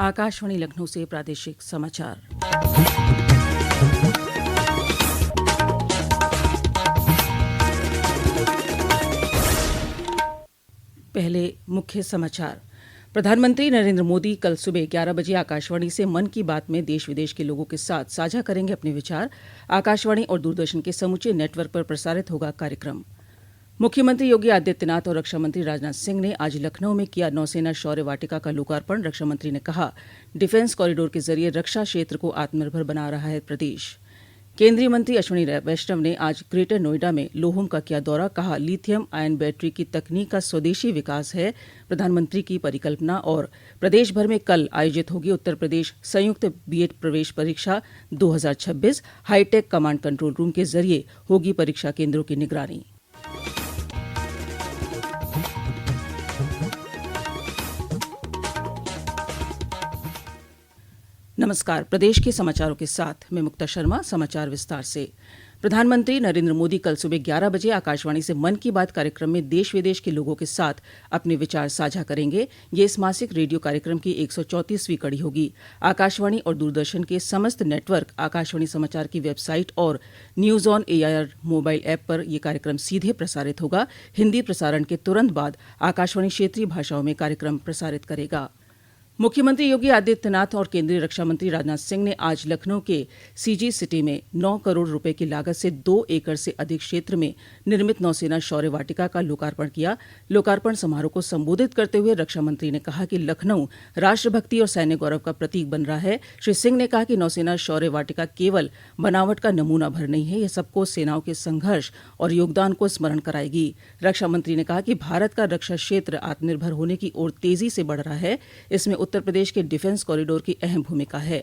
आकाशवाणी लखनऊ से प्रादेशिक समाचार। पहले मुख्य समाचार। प्रधानमंत्री नरेंद्र मोदी कल सुबह 11 बजे आकाशवाणी से मन की बात में देश विदेश के लोगों के साथ साझा करेंगे अपने विचार। आकाशवाणी और दूरदर्शन के समूचे नेटवर्क पर प्रसारित होगा कार्यक्रम। मुख्यमंत्री योगी आदित्यनाथ और रक्षा मंत्री राजनाथ सिंह ने आज लखनऊ में किया नौसेना शौर्य वाटिका का लोकार्पण। रक्षा मंत्री ने कहा, डिफेंस कॉरिडोर के जरिए रक्षा क्षेत्र को आत्मनिर्भर बना रहा है प्रदेश। केंद्रीय मंत्री अश्विनी वैष्णव ने आज ग्रेटर नोएडा में लोहुम का किया दौरा। कहा, लिथियम आयन बैटरी की तकनीक का स्वदेशी विकास है प्रधानमंत्री की परिकल्पना। और प्रदेश भर में कल आयोजित होगी उत्तर प्रदेश संयुक्त बीएड प्रवेश परीक्षा 2026। हाईटेक कमांड कंट्रोल रूम के जरिए होगी परीक्षा केंद्रों की निगरानी। नमस्कार। प्रदेश के समाचारों के साथ मैं मुक्ता शर्मा। समाचार विस्तार से। प्रधानमंत्री नरेंद्र मोदी कल सुबह 11 बजे आकाशवाणी से मन की बात कार्यक्रम में देश विदेश के लोगों के साथ अपने विचार साझा करेंगे। ये इस मासिक रेडियो कार्यक्रम की 134वीं कड़ी होगी। आकाशवाणी और दूरदर्शन के समस्त नेटवर्क, आकाशवाणी समाचार की वेबसाइट और news on AIR mobile app पर यह कार्यक्रम सीधे प्रसारित होगा। हिंदी प्रसारण के तुरंत बाद आकाशवाणी क्षेत्रीय भाषाओं में कार्यक्रम प्रसारित करेगा। मुख्यमंत्री योगी आदित्यनाथ और केंद्रीय रक्षा मंत्री राजनाथ सिंह ने आज लखनऊ के सीजी सिटी में 9 करोड़ रुपए की लागत से 2 एकड़ से अधिक क्षेत्र में निर्मित नौसेना शौर्य वाटिका का लोकार्पण किया। लोकार्पण समारोह को संबोधित करते हुए रक्षा मंत्री ने कहा कि लखनऊ राष्ट्रभक्ति और सैन्य गौरव का प्रतीक बन रहा है। श्री सिंह ने कहा कि नौसेना शौर्य वाटिका केवल बनावट का नमूना भर नहीं है, यह सबको सेनाओं के संघर्ष और योगदान को स्मरण कराएगी। रक्षा मंत्री ने कहा कि भारत का रक्षा क्षेत्र आत्मनिर्भर होने की ओर तेजी से बढ़ रहा है। इसमें उत्तर प्रदेश के डिफेंस कॉरिडोर की अहम भूमिका है।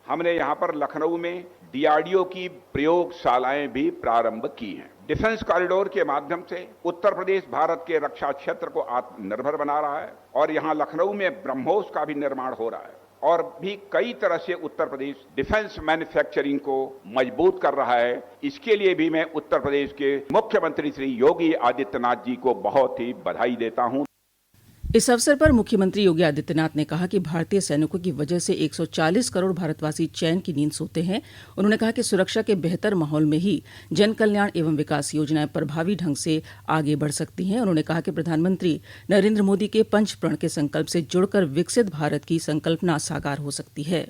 हमने यहाँ पर लखनऊ में डीआरडीओ की प्रयोगशालाएं भी प्रारंभ की हैं। डिफेंस कॉरिडोर के माध्यम से उत्तर प्रदेश भारत के रक्षा क्षेत्र को आत्मनिर्भर बना रहा है और यहाँ लखनऊ में ब्रह्मोस का भी निर्माण हो रहा है और भी कई तरह से उत्तर प्रदेश डिफेंस मैन्युफैक्चरिंग को मजबूत कर रहा है। इसके लिए भी मैं उत्तर प्रदेश के मुख्यमंत्री श्री योगी आदित्यनाथ जी को बहुत ही बधाई देता हूँ। इस अवसर पर मुख्यमंत्री योगी आदित्यनाथ ने कहा कि भारतीय सैनिकों की वजह से 140 करोड़ भारतवासी चैन की नींद सोते हैं। उन्होंने कहा कि सुरक्षा के बेहतर माहौल में ही जन कल्याण एवं विकास योजनाएं प्रभावी ढंग से आगे बढ़ सकती हैं। उन्होंने कहा कि प्रधानमंत्री नरेंद्र मोदी के पंच प्रण के संकल्प से जुड़कर विकसित भारत की संकल्पना साकार हो सकती है।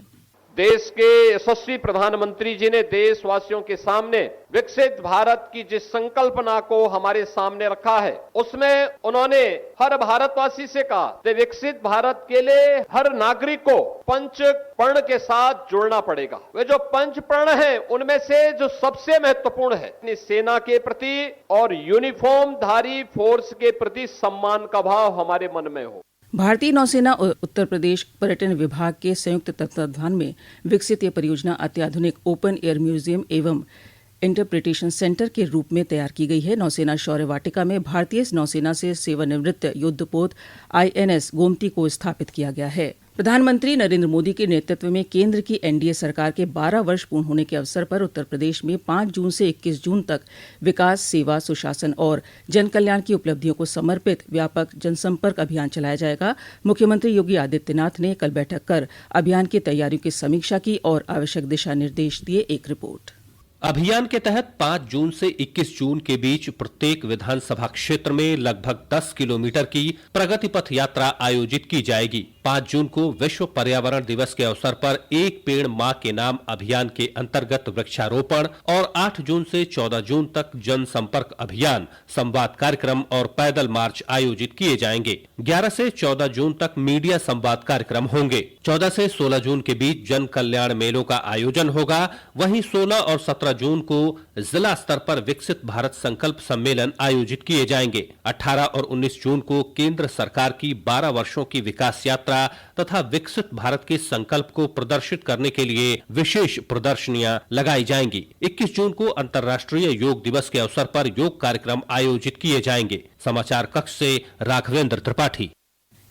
देश के यशस्वी प्रधानमंत्री जी ने देशवासियों के सामने विकसित भारत की जिस संकल्पना को हमारे सामने रखा है, उसमें उन्होंने हर भारतवासी से कहा कि विकसित भारत के लिए हर नागरिक को पंच प्रण के साथ जुड़ना पड़ेगा। वे जो पंच प्रण है उनमें से जो सबसे महत्वपूर्ण है, अपनी सेना के प्रति और यूनिफॉर्म धारी फोर्स के प्रति सम्मान का भाव हमारे मन में हो। भारतीय नौसेना और उत्तर प्रदेश पर्यटन विभाग के संयुक्त तत्वावधान में विकसित ये परियोजना अत्याधुनिक ओपन एयर म्यूजियम एवं इंटरप्रिटेशन सेंटर के रूप में तैयार की गई है। नौसेना शौर्य वाटिका में भारतीय नौसेना से सेवानिवृत्त युद्धपोत INS गोमती को स्थापित किया गया है। प्रधानमंत्री नरेंद्र मोदी के नेतृत्व में केंद्र की एनडीए सरकार के 12 वर्ष पूर्ण होने के अवसर पर उत्तर प्रदेश में 5 जून से 21 जून तक विकास, सेवा, सुशासन और जन कल्याण की उपलब्धियों को समर्पित व्यापक जनसंपर्क अभियान चलाया जाएगा। मुख्यमंत्री योगी आदित्यनाथ ने कल बैठक कर अभियान की तैयारियों की समीक्षा की और आवश्यक दिशा निर्देश दिए। एक रिपोर्ट। अभियान के तहत 5 जून से 21 जून के बीच प्रत्येक विधानसभा क्षेत्र में लगभग 10 किलोमीटर की प्रगति पथ यात्रा आयोजित की जाएगी। 5 जून को विश्व पर्यावरण दिवस के अवसर पर एक पेड़ मां के नाम अभियान के अंतर्गत वृक्षारोपण और 8 जून से 14 जून तक जनसंपर्क अभियान, संवाद कार्यक्रम और पैदल मार्च आयोजित किए जाएंगे। 11 से 14 जून तक मीडिया संवाद कार्यक्रम होंगे। 14 से 16 जून के बीच जन कल्याण मेलों का आयोजन होगा। वहीं 16 और 17 जून को जिला स्तर पर विकसित भारत संकल्प सम्मेलन आयोजित किए जाएंगे। 18 और 19 जून को केंद्र सरकार की 12 वर्षों की विकास यात्रा तथा विकसित भारत के संकल्प को प्रदर्शित करने के लिए विशेष प्रदर्शनियां लगाई जाएंगी। 21 जून को अंतर्राष्ट्रीय योग दिवस के अवसर पर योग कार्यक्रम आयोजित किए जाएंगे। समाचार कक्ष से राघवेंद्र त्रिपाठी।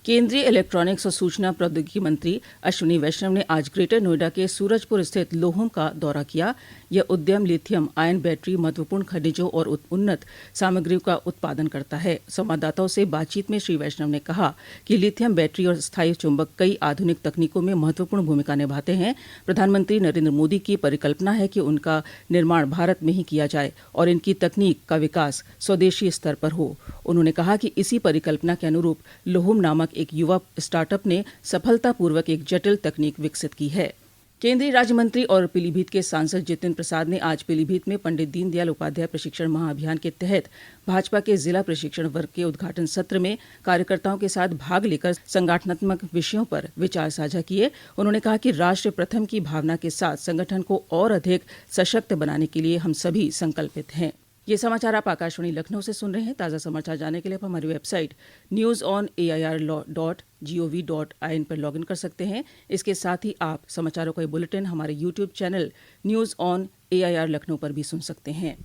केंद्रीय इलेक्ट्रॉनिक्स और सूचना प्रौद्योगिकी मंत्री अश्विनी वैष्णव ने आज ग्रेटर नोएडा के सूरजपुर स्थित लोहम का दौरा किया। यह उद्यम लिथियम आयन बैटरी, महत्वपूर्ण खनिजों और उन्नत सामग्रियों का उत्पादन करता है। संवाददाताओं से बातचीत में श्री वैष्णव ने कहा कि लिथियम बैटरी और स्थायी चुंबक कई आधुनिक तकनीकों में महत्वपूर्ण भूमिका निभाते हैं। प्रधानमंत्री नरेंद्र मोदी की परिकल्पना है कि उनका निर्माण भारत में ही किया जाए और इनकी तकनीक का विकास स्वदेशी स्तर पर हो। उन्होंने कहा कि इसी परिकल्पना के अनुरूप लोहम नामक एक युवा स्टार्टअप ने सफलतापूर्वक एक जटिल तकनीक विकसित की है। केंद्रीय राज्य मंत्री और पीलीभीत के सांसद जितेंद्र प्रसाद ने आज पीलीभीत में पंडित दीनदयाल उपाध्याय प्रशिक्षण महाअभियान के तहत भाजपा के जिला प्रशिक्षण वर्ग के उद्घाटन सत्र में कार्यकर्ताओं के साथ भाग लेकर संगठनात्मक विषयों पर विचार साझा किए। उन्होंने कहा कि राष्ट्र प्रथम की भावना के साथ संगठन को और अधिक सशक्त बनाने के लिए हम सभी संकल्पित हैं। ये समाचार आप आकाशवाणी लखनऊ से सुन रहे हैं। ताज़ा समाचार जानने के लिए आप हमारी वेबसाइट newsonair.gov.in पर लॉगिन कर सकते हैं। इसके साथ ही आप समाचारों का बुलेटिन हमारे YouTube channel news on AIR Lucknow पर भी सुन सकते हैं।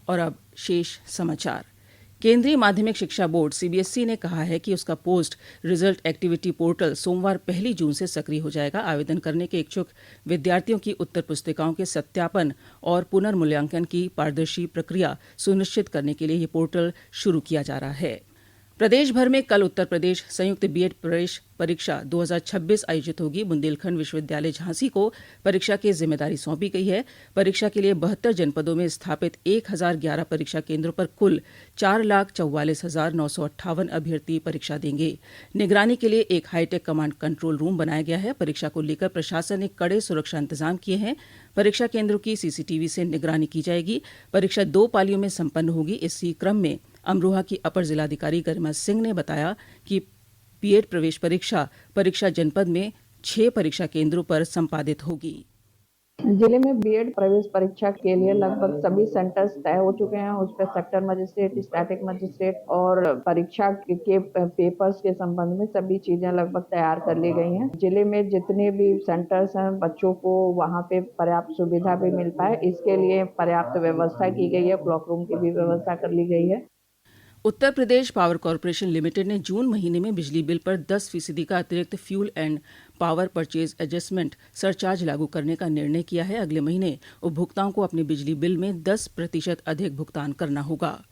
और अब शेष समाचार। केंद्रीय माध्यमिक शिक्षा बोर्ड CBSE ने कहा है कि उसका पोस्ट रिजल्ट एक्टिविटी पोर्टल सोमवार 1 जून से सक्रिय हो जाएगा। आवेदन करने के इच्छुक विद्यार्थियों की उत्तर पुस्तिकाओं के सत्यापन और पुनर्मूल्यांकन की पारदर्शी प्रक्रिया सुनिश्चित करने के लिए ये पोर्टल शुरू किया जा रहा है। प्रदेश भर में कल उत्तर प्रदेश संयुक्त B.Ed प्रवेश परीक्षा 2026 आयोजित होगी। बुंदेलखंड विश्वविद्यालय झांसी को परीक्षा की जिम्मेदारी सौंपी गई है। परीक्षा के लिए 72 जनपदों में स्थापित 1011 परीक्षा केंद्रों पर कुल 4,44,958 अभ्यर्थी परीक्षा देंगे। निगरानी के लिए एक हाईटेक कमांड कंट्रोल रूम बनाया गया है। परीक्षा को लेकर प्रशासन ने कड़े सुरक्षा इंतजाम किए हैं। परीक्षा केंद्रों की CCTV से निगरानी की जाएगी। परीक्षा 2 पालियों में संपन्न होगी। इसी क्रम में अमरोहा की अपर जिलाधिकारी गरिमा सिंह ने बताया कि B.Ed प्रवेश परीक्षा जनपद में 6 परीक्षा केंद्रों पर संपादित होगी। जिले में B.Ed प्रवेश परीक्षा के लिए लगभग सभी सेंटर्स तय हो चुके हैं। उस पर सेक्टर मजिस्ट्रेट, स्टैटिक मजिस्ट्रेट और परीक्षा के पेपर्स के संबंध में सभी चीजें लगभग तैयार कर ली गई हैं। जिले में जितने भी सेंटर्स हैं, बच्चों को वहां पे पर्याप्त सुविधा भी मिल पाए, इसके लिए पर्याप्त व्यवस्था की गई है। क्लॉक रूम की भी व्यवस्था कर ली गई है। Uttar Pradesh power corporation limited ने जून महीने में बिजली बिल पर 10% का अतिरिक्त fuel and power purchase adjustment surcharge लागू करने का निर्णय किया है। अगले महीने उपभोक्ताओं को अपने बिजली बिल में 10% अधिक भुगतान करना होगा।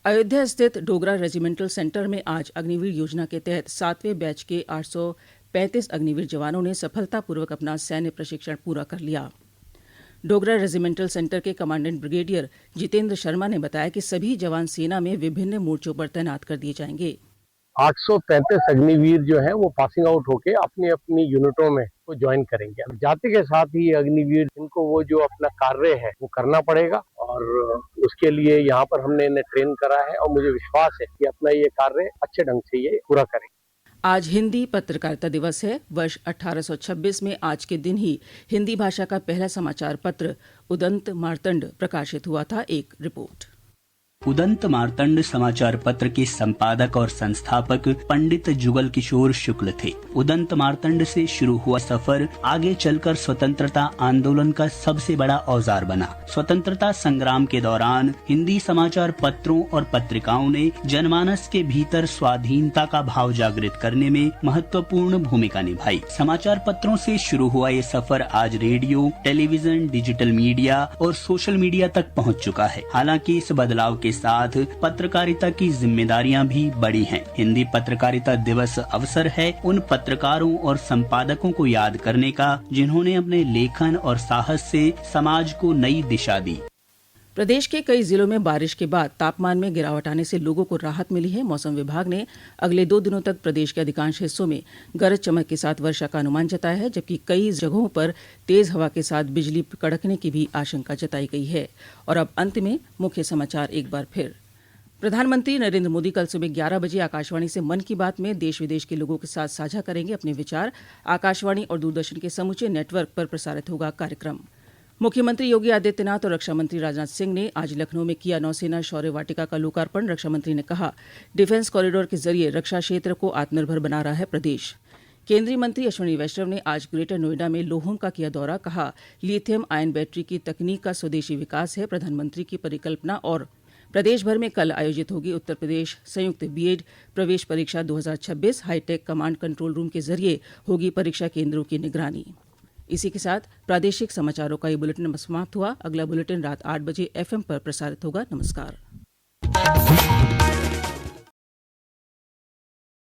अयोध्या स्थित डोगरा रेजिमेंटल सेंटर में आज अग्निवीर योजना के तहत 7वें बैच के 835 अग्निवीर जवानों ने सफलतापूर्वक अपना सैन्य प्रशिक्षण पूरा कर लिया। डोगरा रेजिमेंटल सेंटर के कमांडेंट ब्रिगेडियर जितेंद्र शर्मा ने बताया कि सभी जवान सेना में विभिन्न मोर्चों पर तैनात कर दिए जाएंगे। 835 अग्निवीर जो है वो पासिंग आउट होके अपनी अपनी यूनिटों में वो ज्वाइन करेंगे। जाति के साथ ही अग्निवीर इनको वो जो अपना कार्य है वो करना पड़ेगा और उसके लिए यहाँ पर हमने इन्हें ट्रेन करा है और मुझे विश्वास है कि अपना ये कार्य अच्छे ढंग से ये पूरा करेंगे। आज हिंदी पत्रकारिता दिवस है। वर्ष 1826 में आज के दिन ही हिंदी भाषा का पहला समाचार पत्र उदंत मार्तंड प्रकाशित हुआ था। एक रिपोर्ट। उदंत मार्तंड समाचार पत्र के संपादक और संस्थापक पंडित जुगल किशोर शुक्ल थे। उदंत मार्तंड से शुरू हुआ सफर आगे चलकर स्वतंत्रता आंदोलन का सबसे बड़ा औजार बना। स्वतंत्रता संग्राम के दौरान हिंदी समाचार पत्रों और पत्रिकाओं ने जनमानस के भीतर स्वाधीनता का भाव जागृत करने में महत्वपूर्ण भूमिका निभाई। समाचार पत्रों से शुरू हुआ ये सफर आज रेडियो, टेलीविजन, डिजिटल मीडिया और सोशल मीडिया तक पहुँच चुका है। हालांकि इस बदलाव के साथ पत्रकारिता की जिम्मेदारियां भी बड़ी हैं। हिंदी पत्रकारिता दिवस अवसर है उन पत्रकारों और संपादकों को याद करने का जिन्होंने अपने लेखन और साहस से समाज को नई दिशा दी। प्रदेश के कई जिलों में बारिश के बाद तापमान में गिरावट आने से लोगों को राहत मिली है। मौसम विभाग ने अगले 2 दिनों तक प्रदेश के अधिकांश हिस्सों में गरज चमक के साथ वर्षा का अनुमान जताया है, जबकि कई जगहों पर तेज हवा के साथ बिजली कड़कने की भी आशंका जताई गई है। और अब अंत में मुख्य समाचार एक बार फिर। प्रधानमंत्री नरेंद्र मोदी कल सुबह 11 बजे आकाशवाणी से मन की बात में देश विदेश के लोगों के साथ साझा करेंगे अपने विचार। आकाशवाणी और दूरदर्शन के समूचे नेटवर्क पर प्रसारित होगा कार्यक्रम। मुख्यमंत्री योगी आदित्यनाथ और रक्षा मंत्री राजनाथ सिंह ने आज लखनऊ में किया नौसेना शौर्य वाटिका का लोकार्पण। रक्षा मंत्री ने कहा, डिफेंस कॉरिडोर के जरिए रक्षा क्षेत्र को आत्मनिर्भर बना रहा है प्रदेश। केंद्रीय मंत्री अश्विनी वैष्णव ने आज ग्रेटर नोएडा में लोहम का किया दौरा। कहा, लिथियम आयन बैटरी की तकनीक का स्वदेशी विकास है। प्रधानमंत्री की परिकल्पना और प्रदेश भर में कल आयोजित होगी उत्तर प्रदेश संयुक्त बीएड प्रवेश परीक्षा 2026। हाईटेक कमांड कंट्रोल रूम के जरिए होगी परीक्षा केंद्रों की निगरानी। इसी के साथ प्रादेशिक समाचारों का ये बुलेटिन समाप्त हुआ। अगला बुलेटिन रात 8 बजे FM पर प्रसारित होगा। नमस्कार।